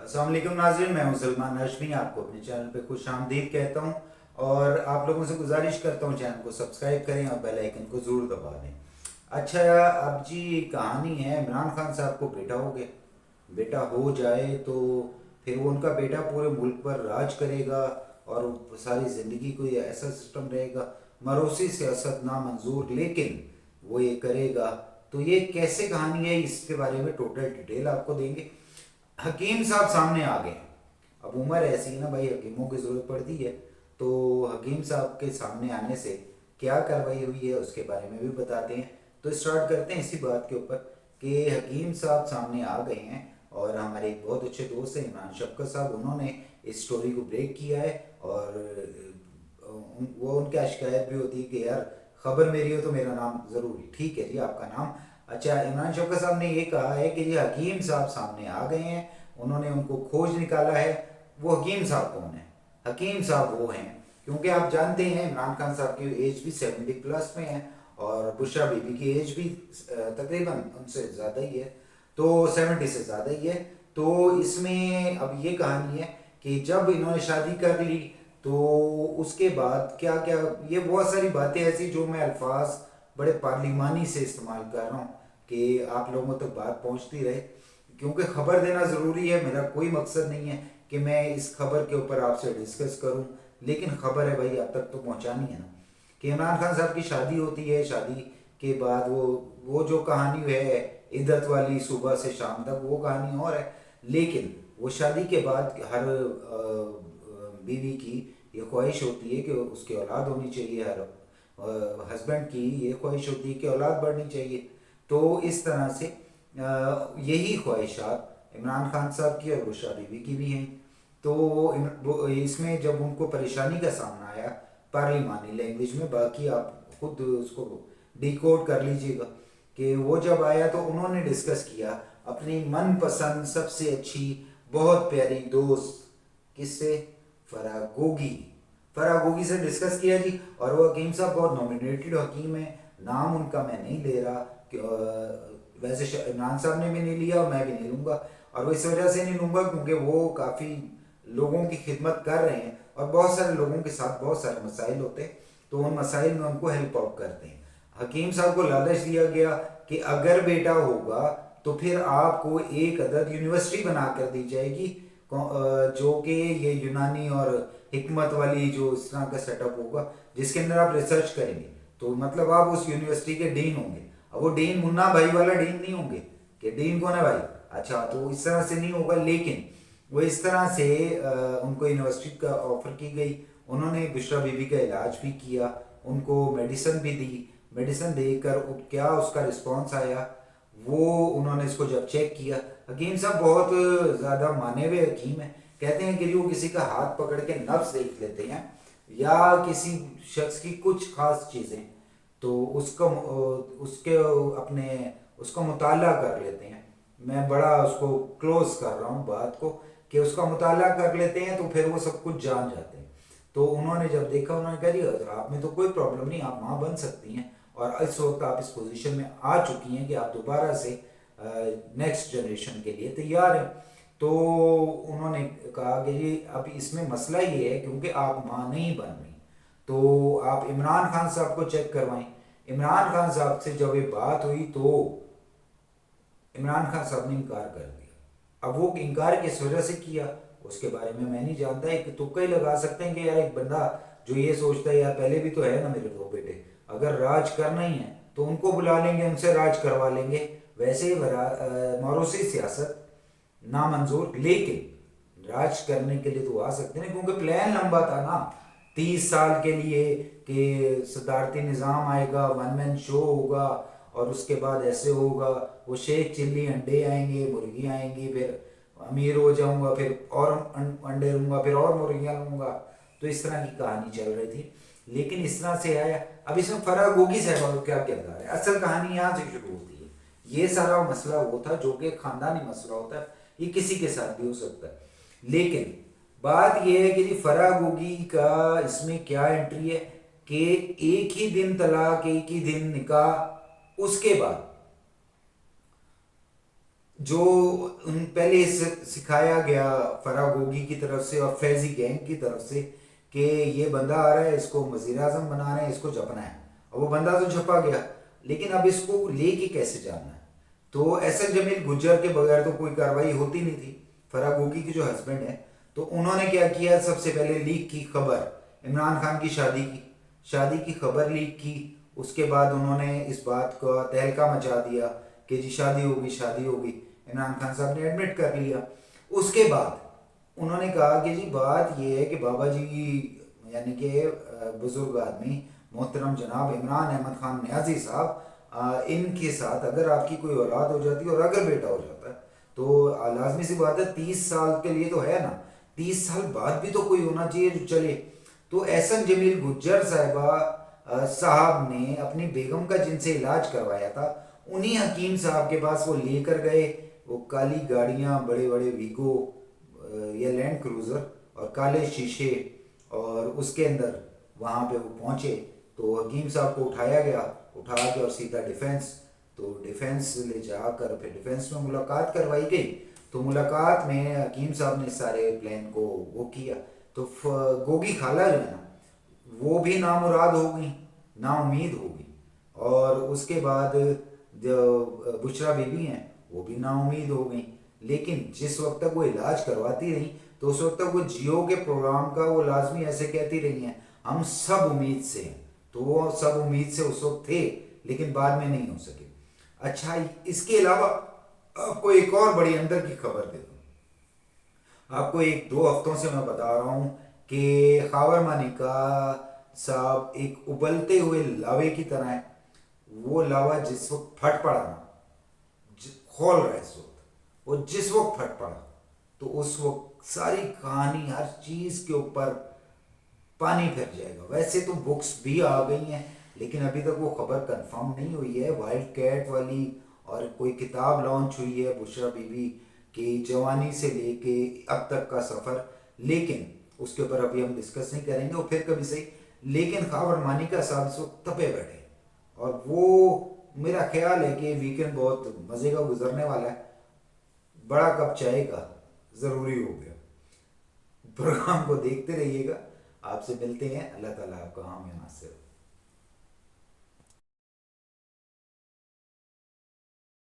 अस्सलाम वालेकुम नाज़रीन, मैं हूं सलमान हाशमी। आपको अपने चैनल पे खुश आमदीद कहता हूं और आप लोगों से गुजारिश करता हूं चैनल को सब्सक्राइब करें और बेल आइकन को ज़रूर दबा दें। अच्छा, अब जी कहानी है, इमरान खान साहब को बेटा हो गया। बेटा हो जाए तो फिर वो उनका बेटा पूरे मुल्क पर राज करेगा और सारी ज़िंदगी को ये ऐसा सिस्टम रहेगा, मरोसी सियासत नामंजूर, लेकिन वो ये करेगा। तो ये कैसे कहानी है, इसके बारे में टोटल डिटेल आपको देंगे। हकीम साहब सामने आ गए। अब उम्र ऐसी है ना भाई, हकीमों की ज़रूरत पड़ती है। तो हकीम साहब के सामने आने से क्या कार्रवाई हुई है उसके बारे में भी बताते हैं। तो स्टार्ट करते हैं इसी बात के ऊपर कि हकीम साहब सामने आ गए हैं और हमारे एक बहुत अच्छे दोस्त हैं इमरान शफकत साहब, उन्होंने इस स्टोरी को ब्रेक किया है। और वो उनकी शिकायत भी होती है कि यार खबर मेरी हो तो मेरा नाम ज़रूरी, ठीक है जी आपका नाम। अच्छा, इमरान शफकत साहब ने ये कहा है कि ये हकीम साहब सामने आ गए हैं, उन्होंने उनको खोज निकाला है। वो हकीम साहब कौन है? हकीम साहब वो हैं, क्योंकि आप जानते हैं इमरान खान साहब की एज भी 70+ में है और बुशरा बीबी की एज भी तकरीबन उनसे ज़्यादा ही है, तो 70 से ज़्यादा ही है। तो इसमें अब ये कहानी है कि जब इन्होंने शादी कर ली तो उसके बाद क्या क्या, ये बहुत सारी बातें ऐसी जो मैं अल्फाज बड़े पार्लिमानी से इस्तेमाल कर रहा हूँ कि आप लोगों तक बात पहुँचती रहे, क्योंकि खबर देना ज़रूरी है। मेरा कोई मकसद नहीं है कि मैं इस खबर के ऊपर आपसे डिस्कस करूं, लेकिन खबर है भाई आप तक तो पहुंचानी है ना। कि इमरान खान साहब की शादी होती है, शादी के बाद वो जो कहानी है इद्दत वाली, सुबह से शाम तक, वो कहानी और है। लेकिन वो शादी के बाद हर बीवी की ये ख्वाहिश होती है कि उसकी औलाद होनी चाहिए, हर हस्बैंड की ये ख्वाहिश होती है कि औलाद बढ़नी चाहिए। तो इस तरह से यही ख्वाहिशात इमरान खान साहब की और बुशरा बीवी की भी हैं। तो इसमें जब उनको परेशानी का सामना आया पार्लिमानी लैंग्वेज में, बाकी आप खुद उसको डिकोड कर लीजिएगा, कि वो जब आया तो उन्होंने डिस्कस किया अपनी मनपसंद सबसे अच्छी बहुत प्यारी दोस्त, किससे? फरागोगी। फरागोगी से डिस्कस किया जी। और वो हकीम साहब बहुत नॉमिनेटेड हकीम है, नाम उनका मैं नहीं ले रहा कि वैसे इमरान साहब ने भी नहीं लिया और मैं भी नहीं लूँगा। और वो इस वजह से नहीं लूँगा क्योंकि वो काफ़ी लोगों की खिदमत कर रहे हैं और बहुत सारे लोगों के साथ बहुत सारे मसाइल होते हैं, तो उन मसाइल में उनको हेल्प आउट करते हैं। हकीम साहब को लालच दिया गया कि अगर बेटा होगा तो फिर आपको एक अदद यूनिवर्सिटी बना कर दी जाएगी, जो कि ये यूनानी और हिकमत वाली जो इस तरह का सेटअप होगा जिसके अंदर आप रिसर्च करेंगे। तो मतलब आप उस यूनिवर्सिटी के डीन होंगे। अब वो डीन मुन्ना भाई वाला डीन नहीं होंगे कि डीन कौन है भाई, अच्छा, तो इस तरह से नहीं होगा। लेकिन वो इस तरह से उनको यूनिवर्सिटी का ऑफर की गई। उन्होंने बुशरा बीबी का इलाज भी किया, उनको मेडिसिन भी दी। मेडिसिन देकर क्या उसका रिस्पॉन्स आया, वो उन्होंने इसको जब चेक किया, हकीम साहब बहुत ज़्यादा माने हुए हकीम हैं। कहते हैं कि जो किसी का हाथ पकड़ के नफ्स देख लेते हैं या किसी शख्स की कुछ खास चीज़ें, तो उसका उसके अपने उसका मुताला कर लेते हैं। मैं बड़ा उसको क्लोज कर रहा हूँ बात को, कि उसका मुताला कर लेते हैं तो फिर वो सब कुछ जान जाते हैं। तो उन्होंने जब देखा, उन्होंने कहा जी आप में तो कोई प्रॉब्लम नहीं, आप माँ बन सकती हैं और इस वक्त आप इस पोजीशन में आ चुकी हैं कि आप दोबारा से नेक्स्ट जनरेशन के लिए तैयार हैं। तो उन्होंने कहा कि जी अब इसमें मसला ये है क्योंकि आप माँ नहीं बन रही, तो आप इमरान खान साहब को चेक करवाएं। इमरान खान साहब से जब ये बात हुई तो इमरान खान साहब ने इनकार कर दिया। अब वो इनकार किस वजह से किया उसके बारे में मैं नहीं जानता। एक तुक्का ही लगा सकते हैं कि यार एक बंदा जो ये सोचता है यार पहले भी तो है ना मेरे दो बेटे, अगर राज करना ही है तो उनको बुला लेंगे, उनसे राज करवा लेंगे। वैसे ही मौरूसी सियासत नामंजूर, लेकिन राज करने के लिए तो आ सकते हैं क्योंकि प्लान लंबा था ना, 30 साल के लिए कि सदारती निज़ाम आएगा, वन मैन शो होगा और उसके बाद ऐसे होगा, वो शेख चिल्ली अंडे आएंगे, मुर्गी आएंगी, फिर अमीर हो जाऊंगा, फिर और अंडे लूँगा, फिर और मुर्गियाँ लूँगा। तो इस तरह की कहानी चल रही थी, लेकिन इस तरह से आया। अब इसमें फराह गोगी साहब का क्या किरदार है? असल कहानी यहाँ से शुरू होती है। ये सारा मसला वो था जो कि खानदानी मसला होता है, ये किसी के साथ भी हो सकता है। लेकिन बात यह है कि जी फराह गोगी का इसमें क्या एंट्री है कि एक ही दिन तलाक, एक ही दिन निकाह, उसके बाद جو ان پہلے سکھایا گیا فراگوگی کی طرف سے اور فیضی گینگ کی طرف سے کہ یہ بندہ آ رہا ہے، اس کو وزیر اعظم بنا رہے ہیں، اس کو جپنا ہے، اور وہ بندہ تو جھپا گیا، لیکن اب اس کو لے کے کیسے جانا ہے؟ تو ایس ایل جمیل گجر کے بغیر تو کوئی کارروائی ہوتی نہیں تھی، فراگوگی کے جو ہسبینڈ ہیں، تو انہوں نے کیا کیا، سب سے پہلے لیک کی خبر عمران خان کی شادی کی خبر لیک کی. اس کے بعد انہوں نے اس بات کا تہلکہ مچا دیا کہ جی شادی ہوگی. عمران خان صاحب نے ایڈمٹ کر لیا. اس کے بعد انہوں نے کہا کہ جی بات یہ ہے کہ بابا جی یعنی کہ بزرگ آدمی محترم جناب عمران احمد خان نیازی صاحب، ان کے ساتھ اگر آپ کی کوئی اولاد ہو جاتی ہے اور اگر بیٹا ہو جاتا ہے تو لازمی سی بات ہے 30 سال کے لیے تو ہے نا، 30 سال بعد بھی تو کوئی ہونا چاہیے جو چلے. تو احسن جمیل گجر صاحب نے اپنی بیگم کا جن سے علاج کروایا تھا انہی حکیم صاحب کے پاس وہ لے کر گئے. وہ کالی گاڑیاں، بڑے بڑے ویگو یا لینڈ کروزر اور کالے شیشے، اور اس کے اندر وہاں پہ وہ پہنچے تو حکیم صاحب کو اٹھایا گیا، اٹھا کے اور سیدھا ڈیفینس. تو ڈیفینس لے جا کر پھر ڈیفینس میں ملاقات کروائی گئی. تو ملاقات میں حکیم صاحب نے سارے پلان کو وہ کیا. تو گوگی خالہ جو ہے نا وہ بھی نامراد ہو گئی، نا امید ہو گئی. اور اس کے بعد جو بشرا بیوی ہیں وہ بھی نا امید ہو گئیں. لیکن جس وقت تک وہ علاج کرواتی رہیں تو اس وقت تک وہ جیو کے پروگرام کا وہ لازمی ایسے کہتی رہی ہیں ہم سب امید سے ہیں. تو وہ سب امید سے اس وقت تھے لیکن بعد میں نہیں ہو سکے. اچھا، اس کے علاوہ آپ کو ایک اور بڑی اندر کی خبر دے دوں. آپ کو ایک دو ہفتوں سے میں بتا رہا ہوں کہ خاور مانیکا صاحب ایک ابلتے ہوئے لاوے کی طرح ہے. وہ لاوا جس وقت پھٹ پڑا نا، کھول رہا ہے اس وقت، وہ جس وقت پھٹ پڑا تو اس وقت ساری کہانی ہر چیز کے اوپر پانی پھر جائے گا. ویسے تو بکس بھی آ گئی ہیں لیکن ابھی تک وہ خبر کنفرم نہیں ہوئی ہے، وائلڈ کیٹ والی، اور کوئی کتاب لانچ ہوئی ہے بشرا بیوی کی جوانی سے لے کے اب تک کا سفر، لیکن اس کے اوپر ابھی ہم ڈسکس نہیں کریں گے، وہ پھر کبھی صحیح. لیکن خاور مانیکا صاحب اس وقت تپے بیٹھے اور وہ میرا خیال ہے کہ ویکینڈ بہت مزے کا گزرنے والا ہے. بڑا کپ چائے کا ضروری ہو گیا. پروگرام کو دیکھتے رہیے گا. آپ سے ملتے ہیں. اللہ تعالیٰ آپ کا حامی ناصر.